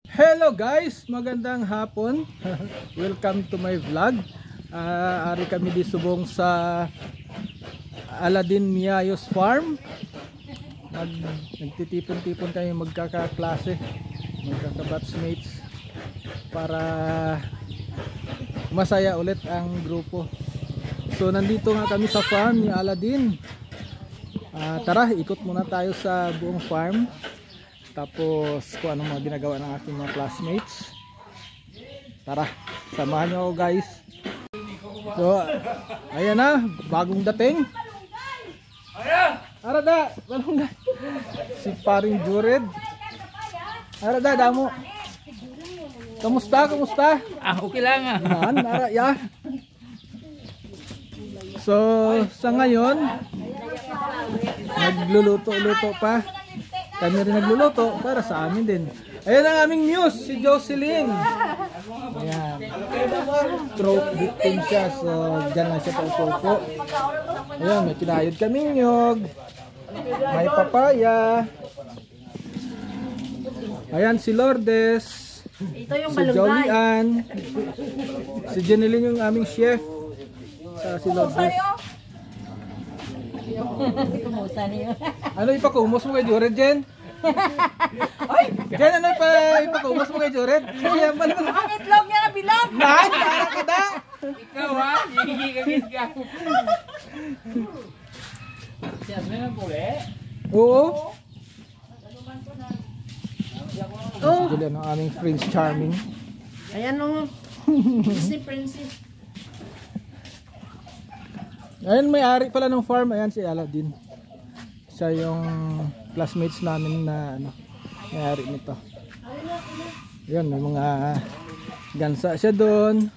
Hello guys, magandang hapon. Welcome to my vlog. Ari kami di subong sa Aladin Miayos Farm. Nagtitipon-tipon kami magkakaklase, magkaka-batchmates para masaya ulit ang grupo. So nandito nga kami sa farm ni Aladin. Tara, ikot muna tayo sa buong farm. Tapos kung anong mga ginagawa ng aking mga classmates. Tara, samahan nyo ako guys. So, ayan na, bagong dating. Arada, balong si paring Jured. Arada, damo. Kamusta? Okay lang ah. Ara, ya. So, sa ngayon, nagluluto-luto pa. Kami rin nagluluto para sa amin din. Ayan ang aming muse, si Jocelyn. Ayan. Stroke victim siya. So, dyan lang siya paupo-upo. Ayan, may kinayod kaming nyog. May papaya. Ayan, si Lourdes. Ito yung Si Jolian. Si Jeneline yung aming chef. Si Lourdes. Kumusta niyo? Ano ipakumos mo kay Jored, Jen? Ay! Jen, ano ipakumos mo kay Jored? Kasi ang malamang... Ang itlog niya na bilang! Lahat! Para ka da! Ikaw ha? Hihigigagin ka. Siyempre na po Oo. Oh! Si Julian ang aming Prince Charming. Ayan o. Disney Princess. Ayan, may-ari pala ng farm. Ayan si Aladin. Siya yung classmates namin na ano, may-ari nito. Ayan, may mga gansa siya doon.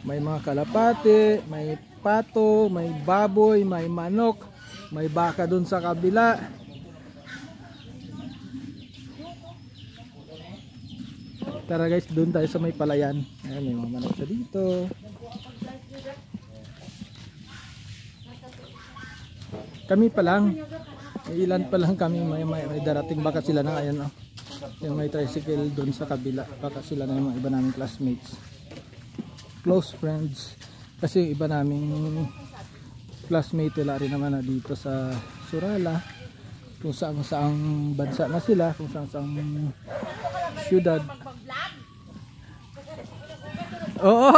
May mga kalapate, may pato, may baboy, may manok, may baka doon sa kabila. Tara guys, doon tayo sa may palayan. Ayan, may mga manok siya dito. Kami pa lang, ilan pa lang kami, may darating baka sila na. Ayan, oh. Yung may tricycle doon sa kabila, baka sila na yung mga iba naming classmates, close friends. Kasi yung iba naming classmate wala rin naman na dito sa Surala, kung saan saang bansa na sila, kung saan saang syudad. Oo.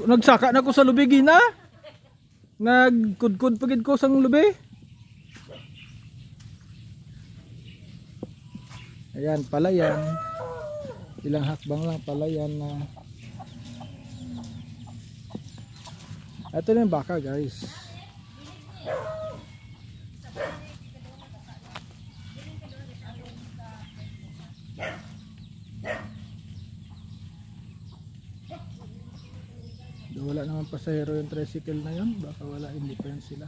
Nagsaka na ko sa lubi gina. Nagkudkod pagid ko sang lubi. Ayan, palayan. Ilang hakbang lang palayan na. Ito na yung baka guys. Wala naman pasahero yung tricycle na yun, baka wala, indifferent sila.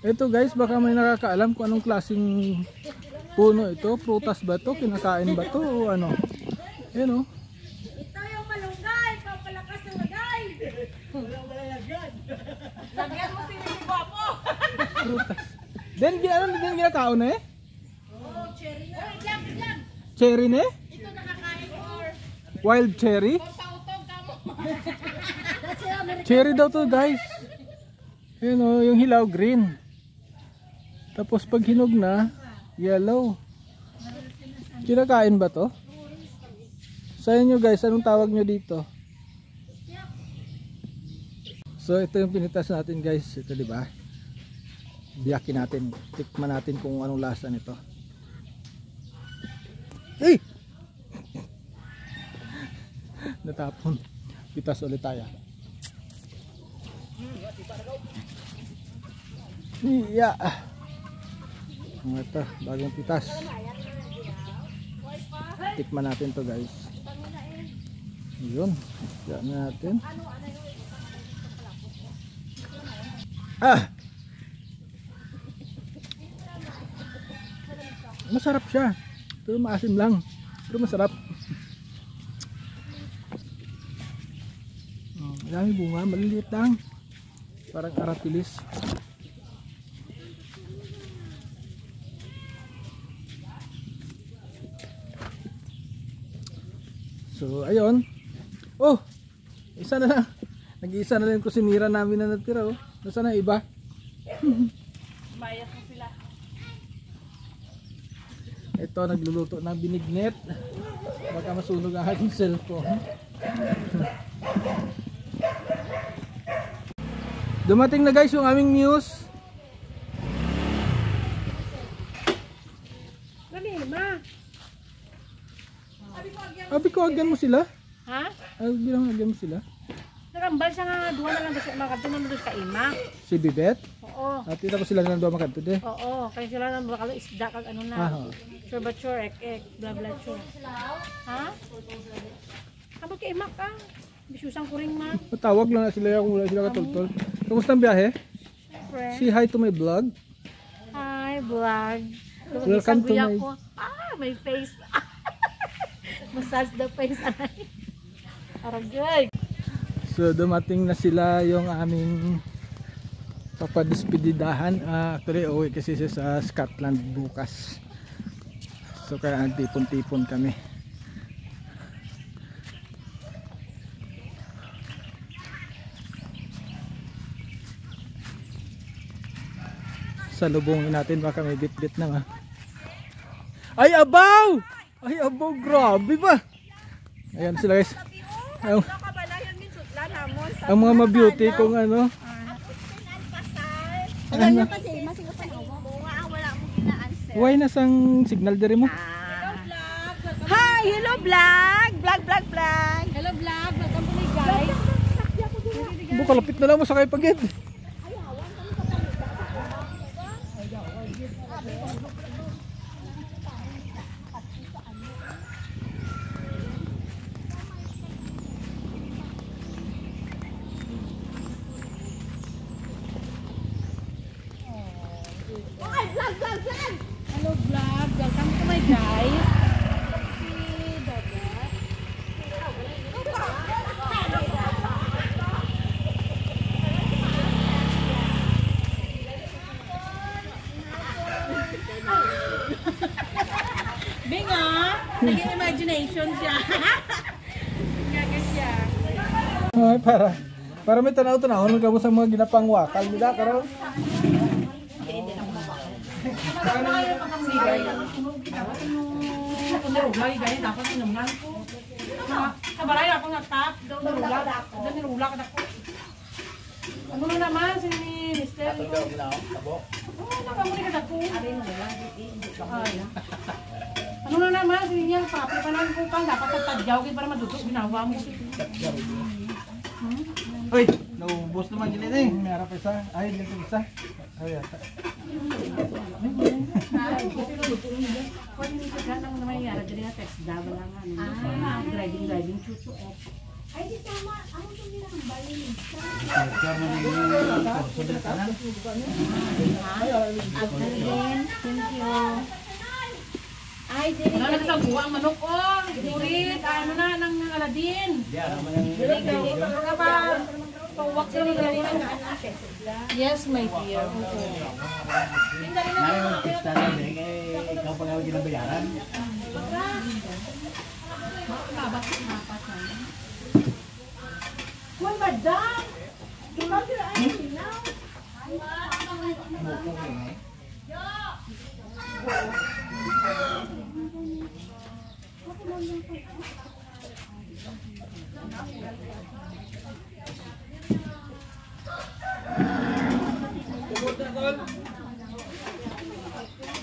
Ito guys, baka may nakakaalam kung anong klaseng puno ito. Prutas ba to? Kinakain ba to? O ano? Ayan o. Ito yung malunggay, pampalakas ng lagay. Lagyan mo si Gwapo. Prutas. Then ano din ginakaon eh? Oh, cherry na. Biglang. Cherry ne? Ito nakakain or Wild cherry? pautog ka mo. Cherry daw to guys. Ayan o, yung hilaw green. Tapos pag hinog na, yellow. Kinakain ba to? Sa inyo guys, anong tawag nyo dito? So ito yung pinitas natin guys. Ito diba? Biyakin natin. Tikman natin kung anong lasa nito. Hey! Natapon. Pitas ulit tayo. Iya. Ito, bagong pitas. Tikman natin to guys. Yun. Yan natin. Masarap siya. Ito Pero maasim lang. Pero masarap. Dami bunga, maliliit lang. Parang aratilis. So, ayun. Oh! Isa na lang. Nag-iisa na lang kusinira namin na natira. Oh. Nasaan na iba? Bayad ko sila. Ito, nagluluto ng binignet. Baka masunog ang aking cellphone. Dumating na guys yung aming news. Ma. Abi ko agyan mo sila? Ha? Abi lang agyan mo sila? Nakambal siya nga, duwa na lang doon makadto na doon ka ima. Si Bibet? Oo. At ito pa sila nang doon makadto de. Oo, kaya sila nang bakalo isda kag ano na. Sure but sure, ek, blah blah sure. Ha? Kapag ka ima ka, bisusang kuring ma. Matawag lang na sila kung wala sila katultol. Kamusta ang biyahe? Siyempre. Say hi to my vlog. Hi, vlog. Welcome to my... My face. Massage the face. Aragay. So dumating na sila yung aming papadispididahan. Actually uwi kasi siya sa Scotland bukas. So kaya tipon-tipon kami. Salubungin natin, baka may bit-bit na. Ay abaw! Ay abaw, grabe ba? Ayan sila guys. Ang mga ma-beauty kung ano. Ano kasi masigo pa no. Wala mo gina-answer. Why na sang signal diri mo? Hi, hello vlog. Vlog. Hello vlog. Welcome to my guys. Buka lapit na lang mo sakay pagid. Hello vlog. Welcome to my guys. Binga, naging imagination siya. Gagas siya. Ay, para may tanaw-tanaw ka mo sa mga ginapang wakal nila karon. Kabaray ako nga tap, nirula ka dako. Ano na naman si Mr. Nakamuli ka dako. Ano na naman si niya papi pa nang kupang dapat tadyaw kay para madudok ginawa mo. Hoy, naubos naman gila eh. Meron pa isa. Ay, dito isa. Ay, yata. Pwede nito ka nang namayara diri na test double lang ano. Driving chuchu. Ay di tama, ano to nila ang balin. Thank you. Ay, dili ka sa buwang manok ko. Durit, ano na nang Aladin. Ka ba? Pawak sa nila rin. Yes, my dear. Ikaw pa nga ginabayaran? Kuan madam. Ikaw sila ay sinaw.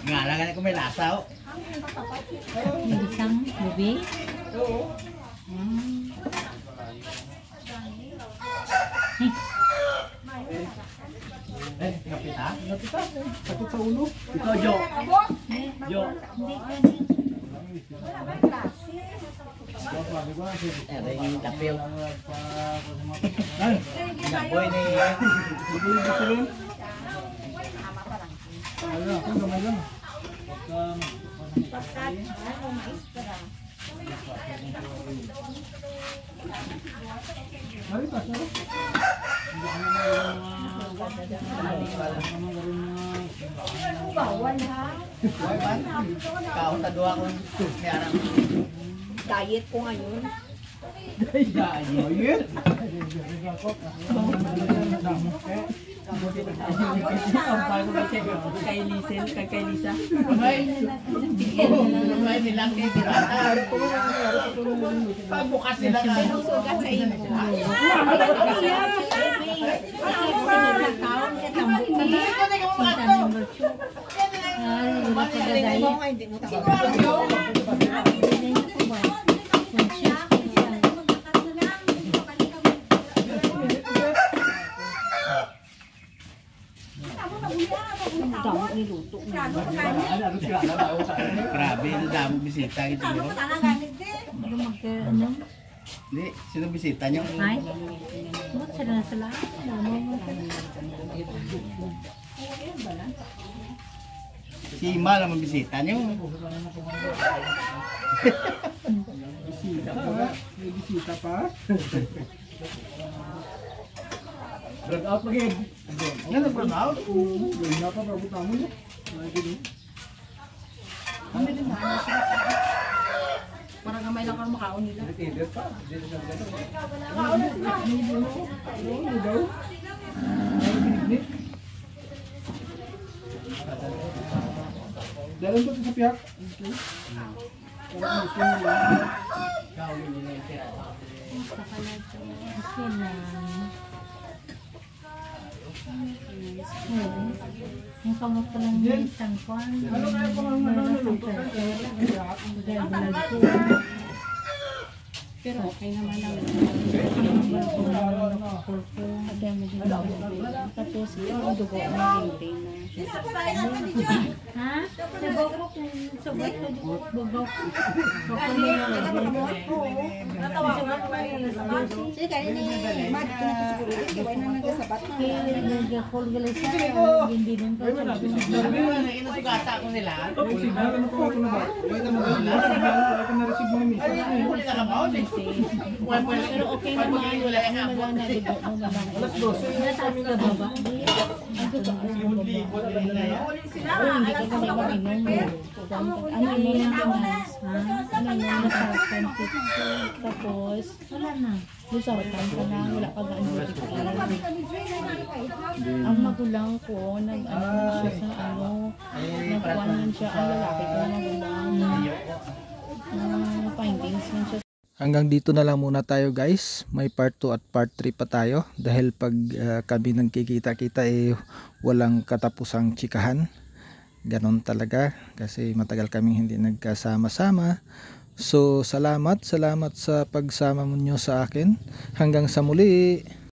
Ngalangan ko may lasaw. Isang movie? Oo. Eh, kapita? Napita. Sakit sa ulo. Ikaw, Jo. Jo. Eh, yung tapil. Naboy ni... Wala, ako gamay lang. Pakat, ano, mais para. Bawal ha. Boy man. Kaon ta duwa ko. Kaya Diet ko ngayon. Diet. Kay Lisel, kay Lisa. May nilang kay Birata. Pagbukas nila ka. Sinusugat sa inyo. Grabe, ang dami bisita ito. Hindi, sino bisita nyo? Ay, ba't sila na sila? Si Ima lang ang bisita nyo. May bisita pa. Drag out again. Ano na drag out? Gawin na pa, babot mo niya. Parang gamay lang kang makaon nila. Dalan ko sa piyak. Yung kamot ko lang yung isang kwan. Ano kaya pa mga Pero okay naman ang tapos yung dugo na maintain na. Ha? Sa bogok yung sugat ko bogok. Sige, kaya ni Mad, kinasiguro din, kaya na nagasabat na. Nag-call gali sa hindi din pa sa Inasugata ko nila. Ano po ako na ba? Wait na na-receive mo yung Huli na lang ako. pero okay naman. Wala na dugo mo naman. Alas 12. Nataas ka ba ba? Ang totoo. Hindi ka kasi mag-inom. Ano yun yung ganas? Ano yun yung nasartan? Tapos, wala na. Lusartan ka na. Wala ka ga-antibiotic. Ang magulang ko, nag-ano siya sa ano, nagkuhanan siya ang lalaki ko magulang. Findings man siya. Hanggang dito na lang muna tayo guys. May part 2 at part 3 pa tayo. Dahil pag kami nagkikita-kita walang katapusang chikahan. Ganon talaga. Kasi matagal kaming hindi nagkasama-sama. So salamat sa pagsama mo nyo sa akin. Hanggang sa muli.